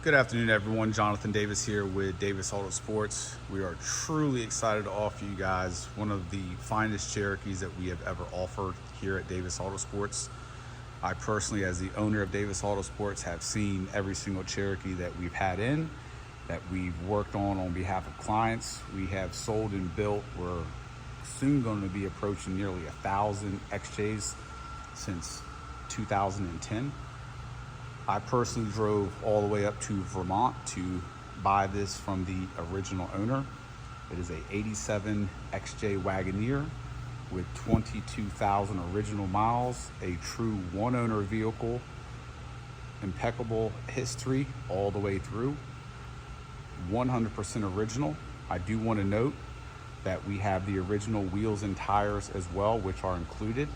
Good afternoon, everyone. Jonathan Davis here with Davis AutoSports. We are truly excited to offer you guys one of the finest Cherokees that we have ever offered here at Davis AutoSports. I personally, as the owner of Davis AutoSports, have seen every single Cherokee that we've had in, that we've worked on behalf of clients. We have sold and built. We're soon going to be approaching nearly 1,000 XJs since 2010. I personally drove all the way up to Vermont to buy this from the original owner. It is a 87 XJ Wagoneer with 22,000 original miles, a true one owner vehicle, impeccable history all the way through, 100% original. I do want to note that we have the original wheels and tires as well, which are included.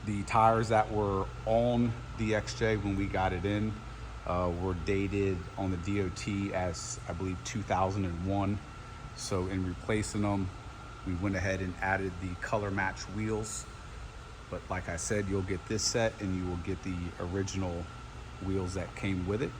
The tires that were on the XJ when we got it in were dated on the DOT as, I believe, 2001. So in replacing them, we went ahead and added the color match wheels. But like I said, you'll get this set and you will get the original wheels that came with it.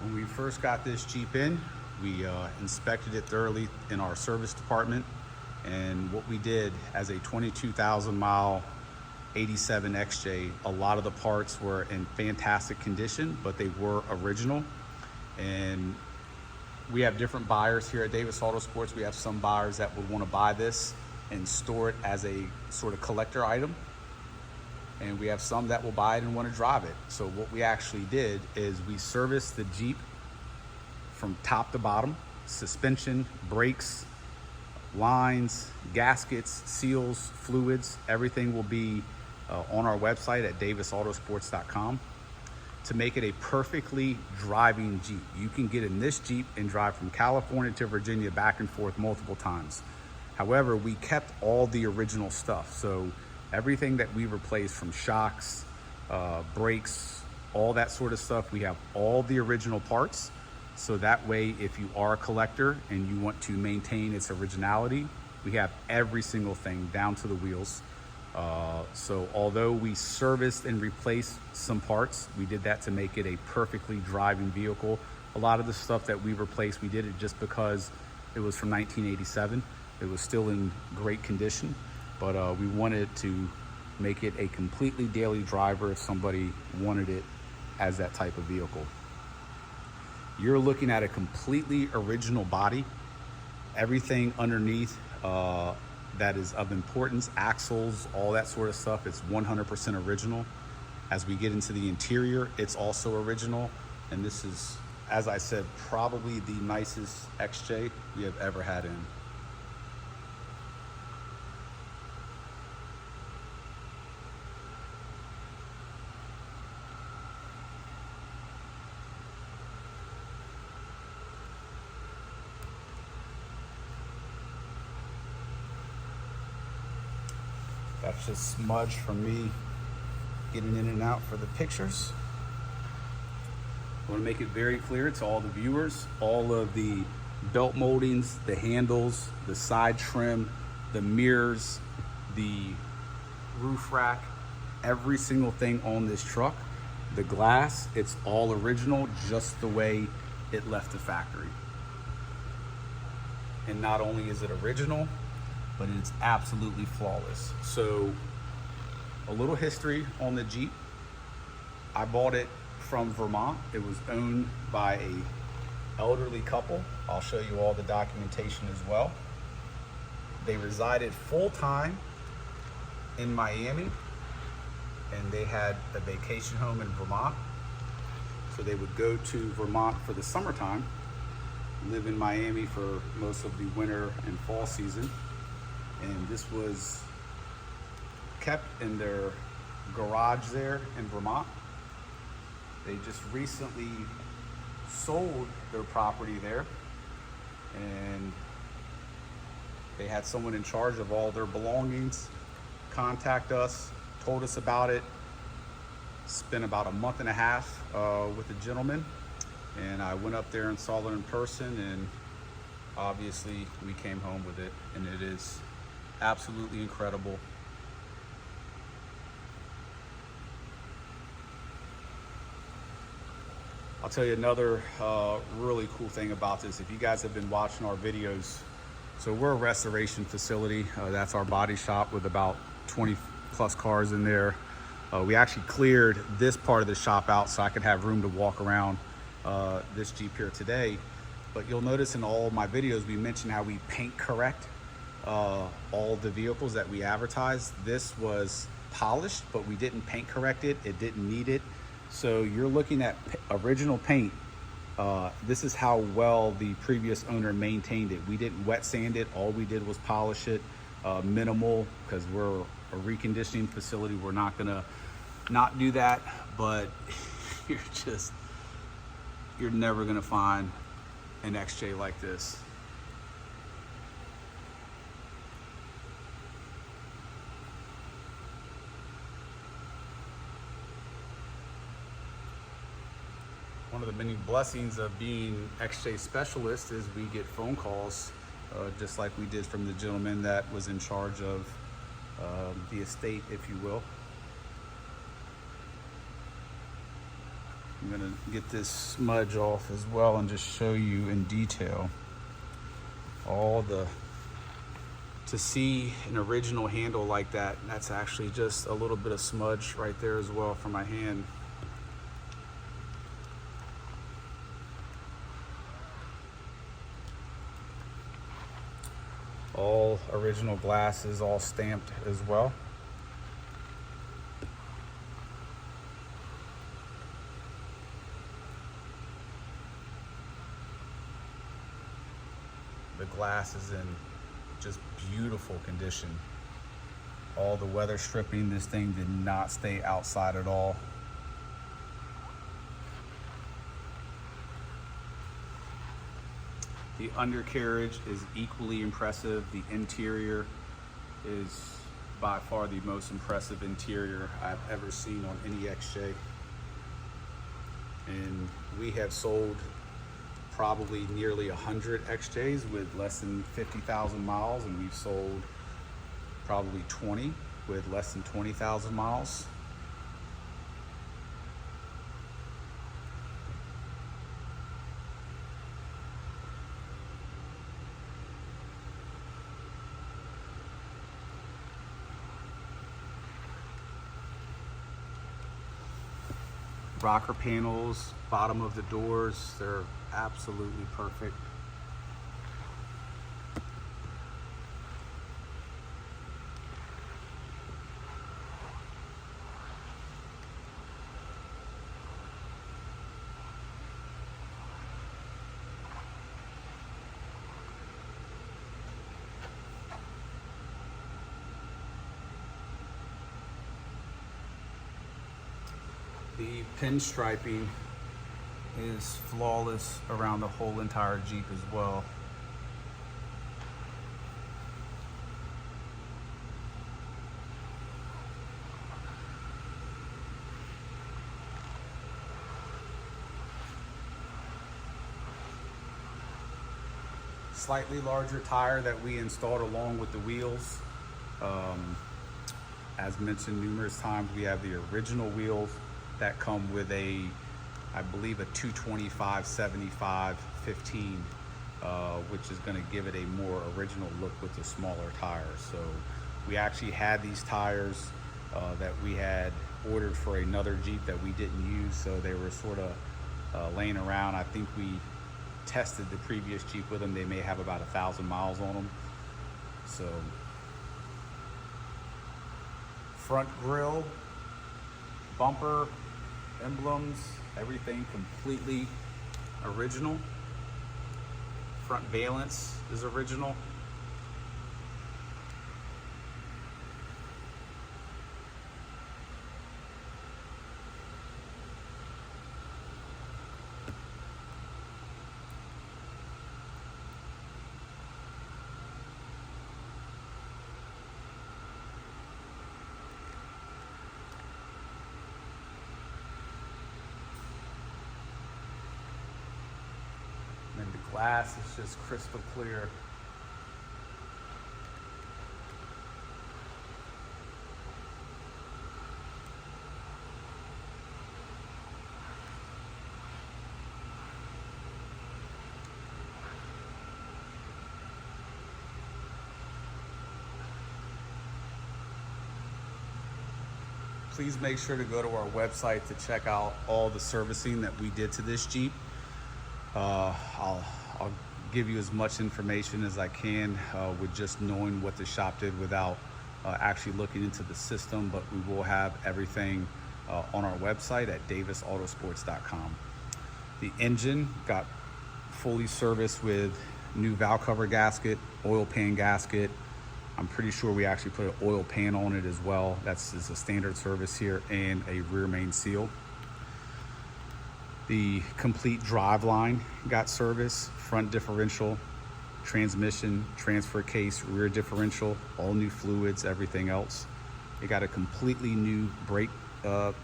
When we first got this Jeep in, we inspected it thoroughly in our service department. And what we did, as a 22,000 mile 87 XJ, a lot of the parts were in fantastic condition, but they were original. And we have different buyers here at Davis AutoSports. We have some buyers that would want to buy this and store it as a sort of collector item. And we have some that will buy it and want to drive it. So what we actually did is we serviced the Jeep from top to bottom: suspension, brakes, lines, gaskets, seals, fluids. Everything will be on our website at davisautosports.com to make it a perfectly driving Jeep. You can get in this Jeep and drive from California to Virginia back and forth multiple times. However, we kept all the original stuff. So everything that we replaced, from shocks, brakes, all that sort of stuff, we have all the original parts. So that way, if you are a collector and you want to maintain its originality, we have every single thing down to the wheels. So although we serviced and replaced some parts, we did that to make it a perfectly driving vehicle. A lot of the stuff that we replaced, we did it just because it was from 1987. It was still in great condition. But we wanted to make it a completely daily driver if somebody wanted it as that type of vehicle. You're looking at a completely original body. Everything underneath that is of importance, axles, all that sort of stuff, it's 100% original. As we get into the interior, it's also original. And this is, as I said, probably the nicest XJ we have ever had in. That's just smudge from me getting in and out for the pictures. I want to make it very clear to all the viewers, all of the belt moldings, the handles, the side trim, the mirrors, the roof rack, every single thing on this truck, the glass, it's all original, just the way it left the factory. And not only is it original, but it's absolutely flawless. So a little history on the Jeep. I bought it from Vermont. It was owned by a elderly couple. I'll show you all the documentation as well. They resided full-time in Miami, and they had a vacation home in Vermont. So they would go to Vermont for the summertime, live in Miami for most of the winter and fall season. And this was kept in their garage there in Vermont. They just recently sold their property there, and they had someone in charge of all their belongings contact us, told us about it, spent about a month and a half with the gentleman, And I went up there and saw it in person, and obviously we came home with it, and it is absolutely incredible. I'll tell you another really cool thing about this. If you guys have been watching our videos, so we're a restoration facility. That's our body shop with about 20 plus cars in there. We actually cleared this part of the shop out so I could have room to walk around this Jeep here today. But you'll notice in all of my videos, we mentioned how we paint correct all the vehicles that we advertise. This was polished, but we didn't paint correct it. It didn't need it. So you're looking at original paint. This is how well the previous owner maintained it. We didn't wet sand it. All we did was polish it, minimal, because we're a reconditioning facility. We're not gonna not do that, but you're never gonna find an XJ like this. One of the many blessings of being XJ specialist is we get phone calls, just like we did from the gentleman that was in charge of the estate, if you will. I'm gonna get this smudge off as well and just show you in detail all to see an original handle like that. That's actually just a little bit of smudge right there as well from my hand. All original glasses, all stamped as well. The glass is in just beautiful condition. All the weather stripping, this thing did not stay outside at all. The undercarriage is equally impressive. The interior is by far the most impressive interior I've ever seen on any XJ. And we have sold probably nearly 100 XJs with less than 50,000 miles, and we've sold probably 20 with less than 20,000 miles. Rocker panels, bottom of the doors, they're absolutely perfect. The pinstriping is flawless around the whole entire Jeep as well. Slightly larger tire that we installed along with the wheels. As mentioned numerous times, we have the original wheels that come with I believe a 225/75 15, which is going to give it a more original look with the smaller tires. So we actually had these tires that we had ordered for another Jeep that we didn't use, so they were sort of laying around. I think we tested the previous Jeep with them. They may have about 1,000 miles on them. So front grille, bumper, emblems, everything completely original. Front valance is original. Glass is just crystal clear. Please make sure to go to our website to check out all the servicing that we did to this Jeep. I'll give you as much information as I can with just knowing what the shop did without actually looking into the system, but we will have everything on our website at davisautosports.com. The engine got fully serviced with new valve cover gasket, oil pan gasket. I'm pretty sure we actually put an oil pan on it as well. That's a standard service here, and a rear main seal. The complete drive line got service, front differential, transmission, transfer case, rear differential, all new fluids, everything else. It got a completely new brake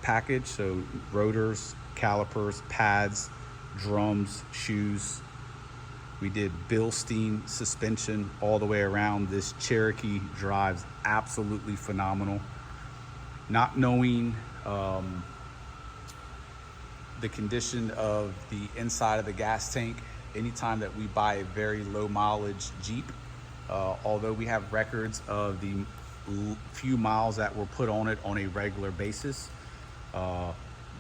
package, so rotors, calipers, pads, drums, shoes. We did Bilstein suspension all the way around. This Cherokee drives absolutely phenomenal. Not knowing the condition of the inside of the gas tank, anytime that we buy a very low mileage Jeep, although we have records of the few miles that were put on it on a regular basis,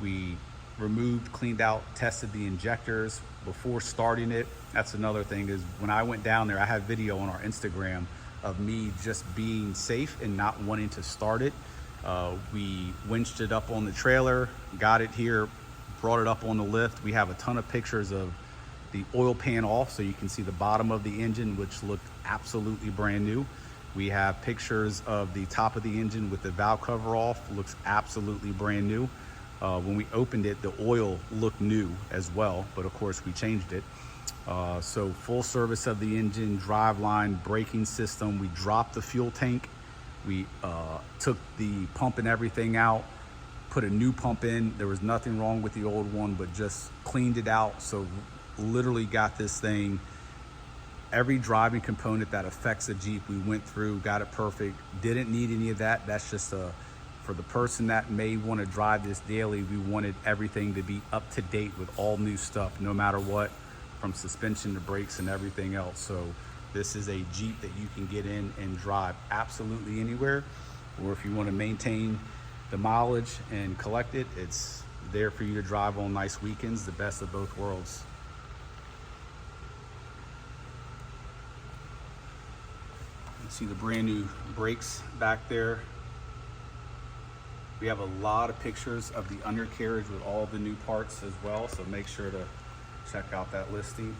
we removed, cleaned out, tested the injectors before starting it. That's another thing, is when I went down there, I have video on our Instagram of me just being safe and not wanting to start it. We winched it up on the trailer, got it here, brought it up on the lift. We have a ton of pictures of the oil pan off, so you can see the bottom of the engine, which looked absolutely brand new. We have pictures of the top of the engine with the valve cover off, looks absolutely brand new. When we opened it, the oil looked new as well, but of course we changed it. So full service of the engine, drive line, braking system. We dropped the fuel tank. We took the pump and everything out, put a new pump in. There was nothing wrong with the old one, but just cleaned it out. So literally got this thing, every driving component that affects a Jeep, we went through, got it perfect. Didn't need any of that. That's just for the person that may want to drive this daily. We wanted everything to be up to date with all new stuff, no matter what, from suspension to brakes and everything else. So this is a Jeep that you can get in and drive absolutely anywhere, or if you want to maintain the mileage and collect it, it's there for you to drive on nice weekends, the best of both worlds. You see the brand new brakes back there. We have a lot of pictures of the undercarriage with all the new parts as well, so make sure to check out that listing.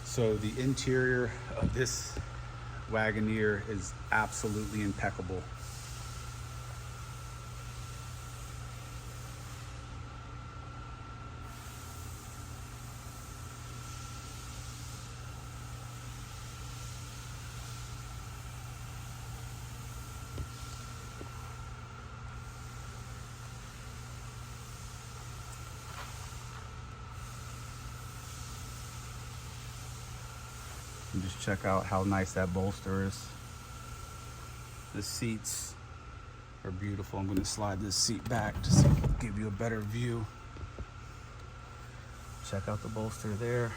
So the interior of this Wagoneer is absolutely impeccable. And just check out how nice that bolster is. The seats are beautiful. I'm going to slide this seat back just to give you a better view. Check out the bolster there.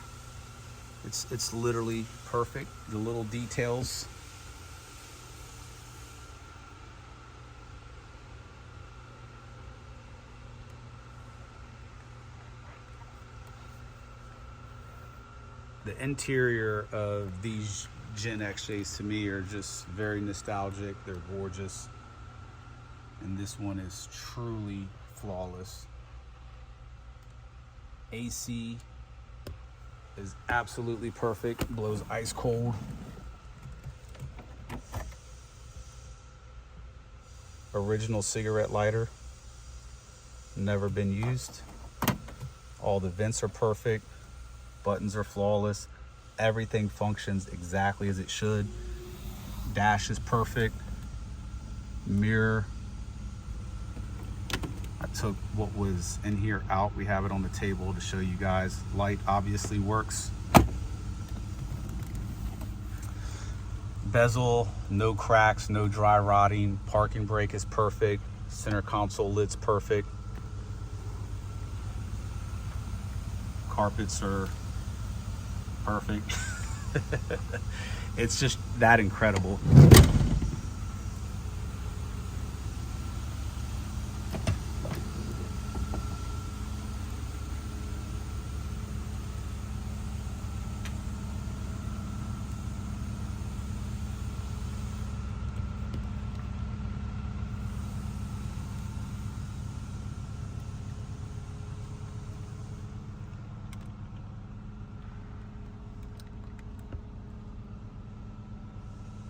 It's literally perfect. The little details. The interior of these Gen XJs to me are just very nostalgic. They're gorgeous. And this one is truly flawless. AC is absolutely perfect, blows ice cold. Original cigarette lighter, never been used. All the vents are perfect. Buttons are flawless. Everything functions exactly as it should. Dash is perfect. Mirror. I took what was in here out. We have it on the table to show you guys. Light obviously works. Bezel, no cracks, no dry rotting. Parking brake is perfect. Center console lid's perfect. Carpets are perfect. It's just that incredible.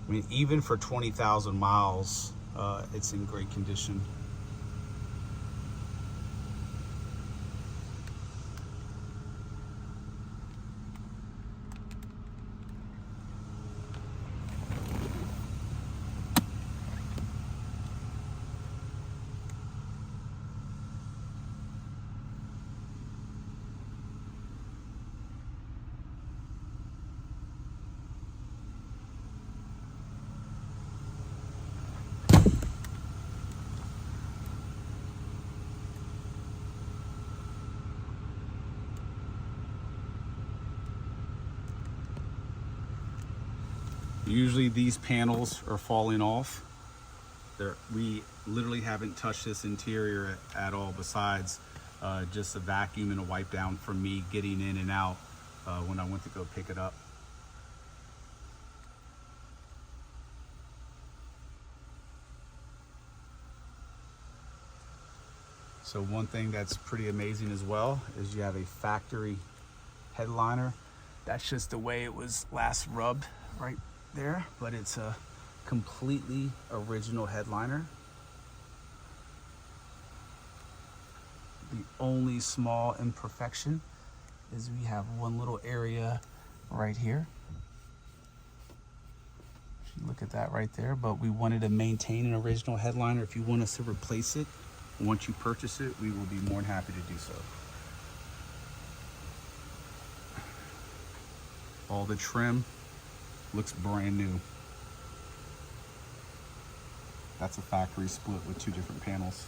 I mean, even for 20,000 miles, it's in great condition. Usually these panels are falling off. We literally haven't touched this interior at all, besides just a vacuum and a wipe down from me getting in and out when I went to go pick it up. So one thing that's pretty amazing as well is you have a factory headliner. That's just the way it was last rubbed right there, but it's a completely original headliner. The only small imperfection is we have one little area right here. If you look at that right there, but we wanted to maintain an original headliner. If you want us to replace it, once you purchase it, we will be more than happy to do so. All the trim looks brand new. That's a factory split with two different panels.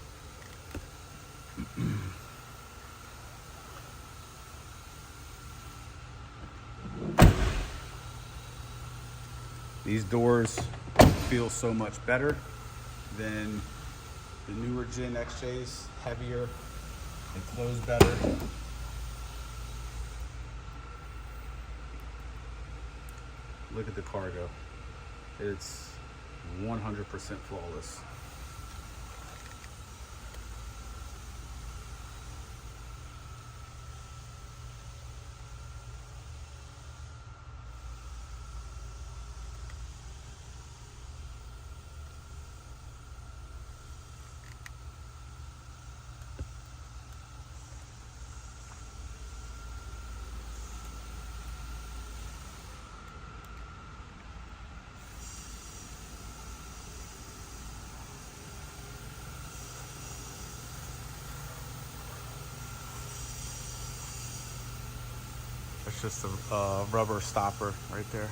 These doors feel so much better than the newer Gen XJs. Heavier, they close better. Look at the cargo. It's 100% flawless. It's just a rubber stopper right there.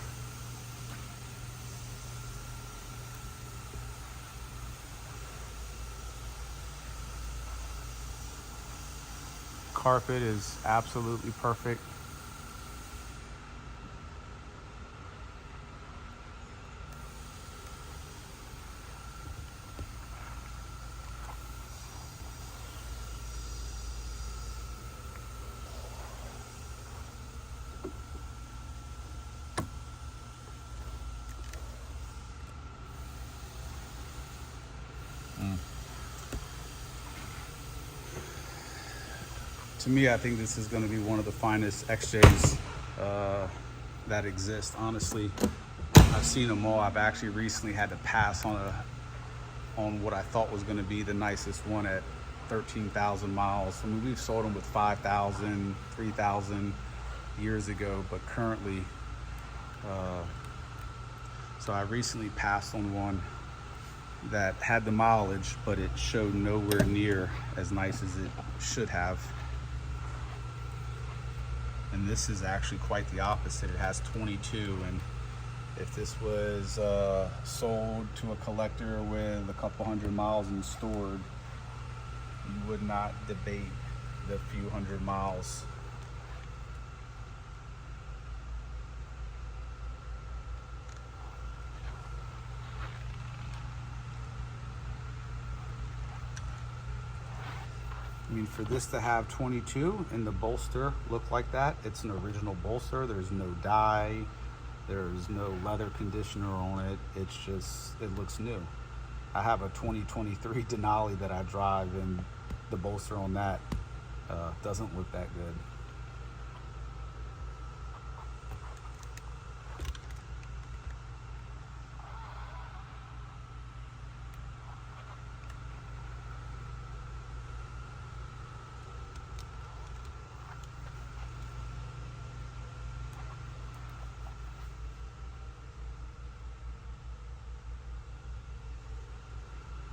Carpet is absolutely perfect. To me, I think this is going to be one of the finest XJs that exist. Honestly, I've seen them all. I've actually recently had to pass on what I thought was going to be the nicest one at 13,000 miles. I mean, we've sold them with 5,000, 3,000 years ago, but currently, so I recently passed on one that had the mileage, but it showed nowhere near as nice as it should have. And this is actually quite the opposite. It has 22, and if this was sold to a collector with a couple hundred miles and stored, you would not debate the few hundred miles. I mean, for this to have 22 and the bolster look like that, it's an original bolster. There's no dye, there's no leather conditioner on it. It's just, it looks new. I have a 2023 Denali that I drive, and the bolster on that doesn't look that good.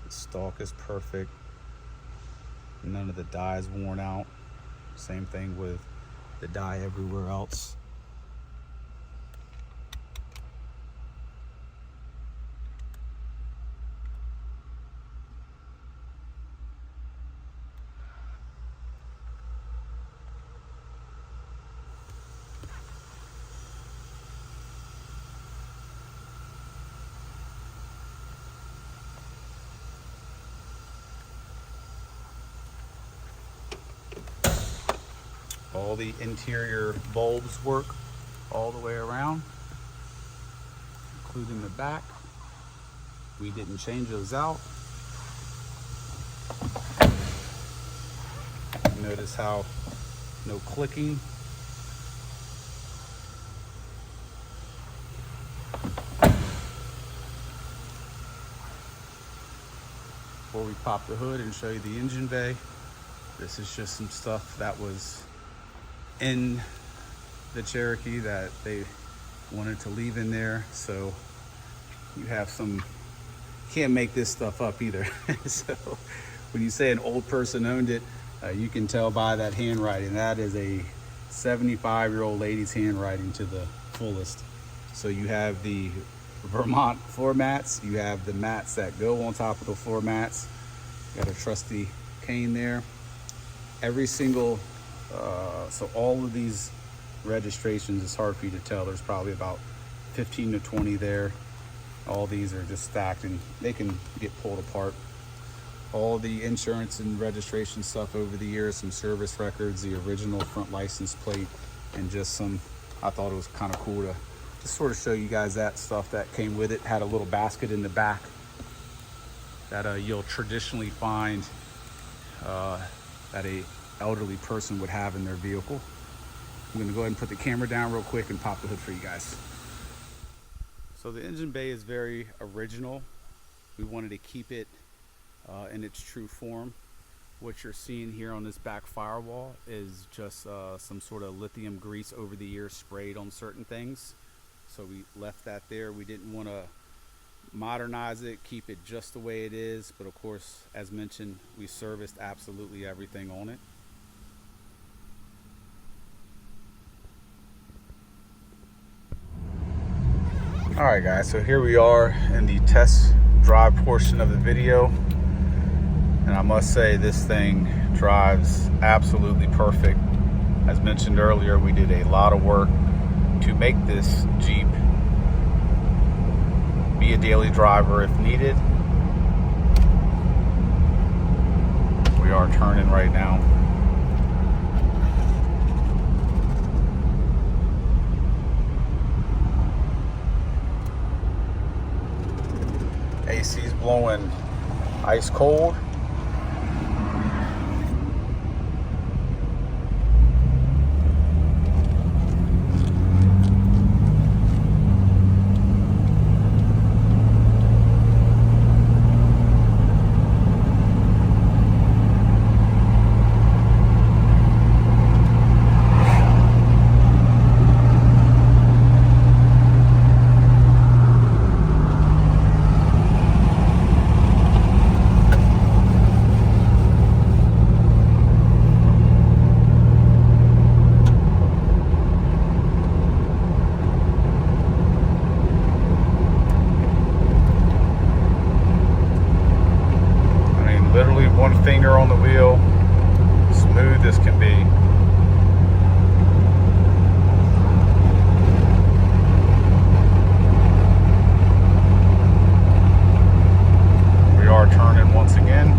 The stalk is perfect. None of the dye is worn out. Same thing with the dye everywhere else. All the interior bulbs work all the way around, including the back. We didn't change those out. Notice how no clicking. Before we pop the hood and show you the engine bay, this is just some stuff that was in the Cherokee that they wanted to leave in there. So you have some, can't make this stuff up either. So when you say an old person owned it, you can tell by that handwriting. That is a 75-year-old lady's handwriting to the fullest. So you have the Vermont floor mats, you have the mats that go on top of the floor mats. Got a trusty cane there. Every single so all of these registrations, it's hard for you to tell. There's probably about 15 to 20 there. All these are just stacked and they can get pulled apart. All the insurance and registration stuff over the years, some service records, the original front license plate, and just some, I thought it was kind of cool to just sort of show you guys that stuff that came with it. Had a little basket in the back that you'll traditionally find that a elderly person would have in their vehicle. I'm gonna go ahead and put the camera down real quick and pop the hood for you guys. So the engine bay is very original. We wanted to keep it in its true form. What you're seeing here on this back firewall is just some sort of lithium grease over the years sprayed on certain things. So we left that there. We didn't want to modernize it, keep it just the way it is, but of course, as mentioned, we serviced absolutely everything on it. All right guys, so here we are in the test drive portion of the video, and I must say this thing drives absolutely perfect. As mentioned earlier, we did a lot of work to make this Jeep be a daily driver if needed. We are turning right now. AC's blowing ice cold. Literally one finger on the wheel, smooth as can be. We are turning once again.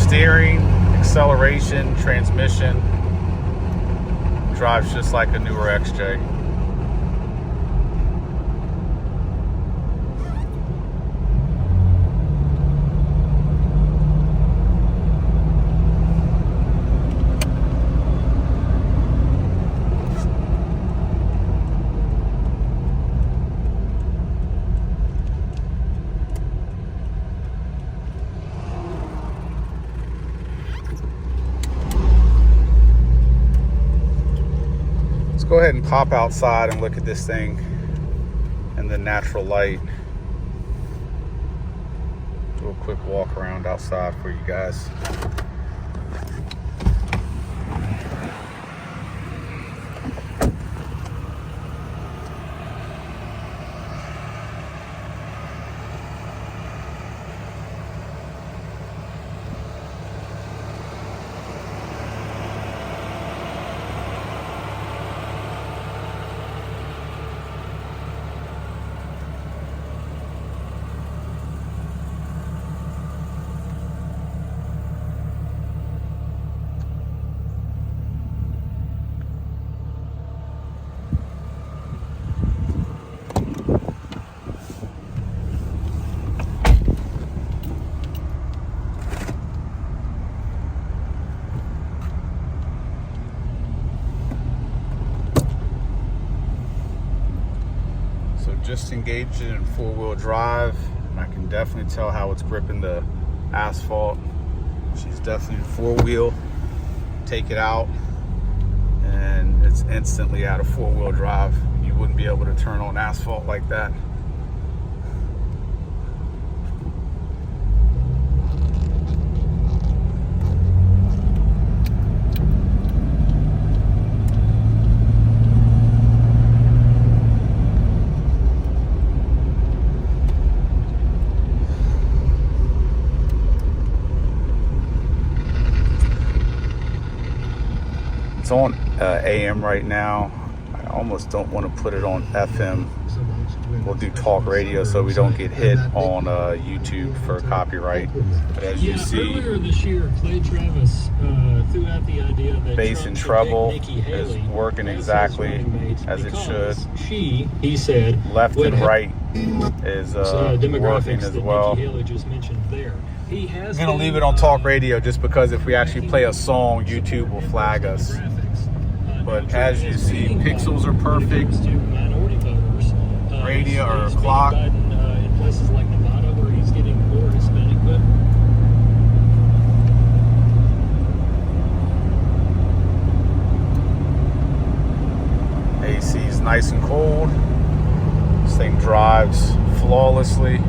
Steering, acceleration, transmission, drives just like a newer XJ. Go ahead and pop outside and look at this thing in the natural light. Do a quick walk around outside for you guys. Just engaged it in four-wheel drive, and I can definitely tell how it's gripping the asphalt. She's definitely four-wheel. Take it out and it's instantly out of four-wheel drive. You wouldn't be able to turn on asphalt like that. It's on AM right now. I almost don't want to put it on FM. We'll do talk radio so we don't get hit on YouTube for copyright. But as you see, earlier this year, Clay Travis threw out the idea that bass and treble is working exactly as it should. He said, left and right is working as well. Haley just mentioned there. I'm gonna leave it on talk radio just because if we actually play a song, YouTube will flag us. But as you see, pixels are perfect. Radio or clock. In places like Nevada where he's getting more Hispanic, but AC is nice and cold. This thing drives flawlessly.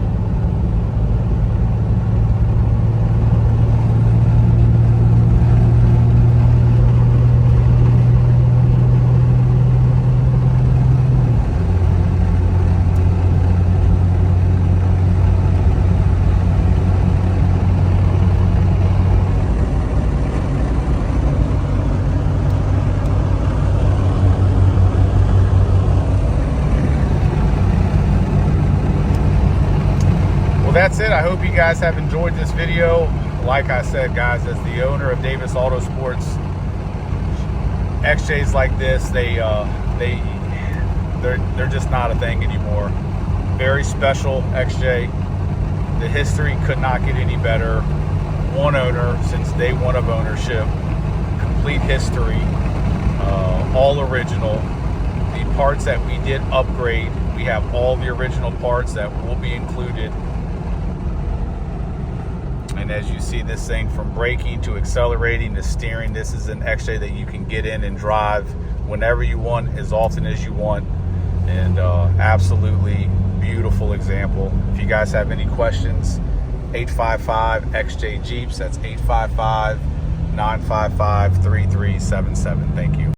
that's it. I hope you guys have enjoyed this video. Like I said, guys, as the owner of Davis AutoSports, XJs like this, they're just not a thing anymore. Very special XJ. The history could not get any better. One owner since day one of ownership. Complete history. All original. The parts that we did upgrade, we have all the original parts that will be included. And as you see, this thing from braking to accelerating to steering, this is an XJ that you can get in and drive whenever you want, as often as you want. And absolutely beautiful example. If you guys have any questions, 855-XJ Jeeps. That's 855-955-3377. Thank you.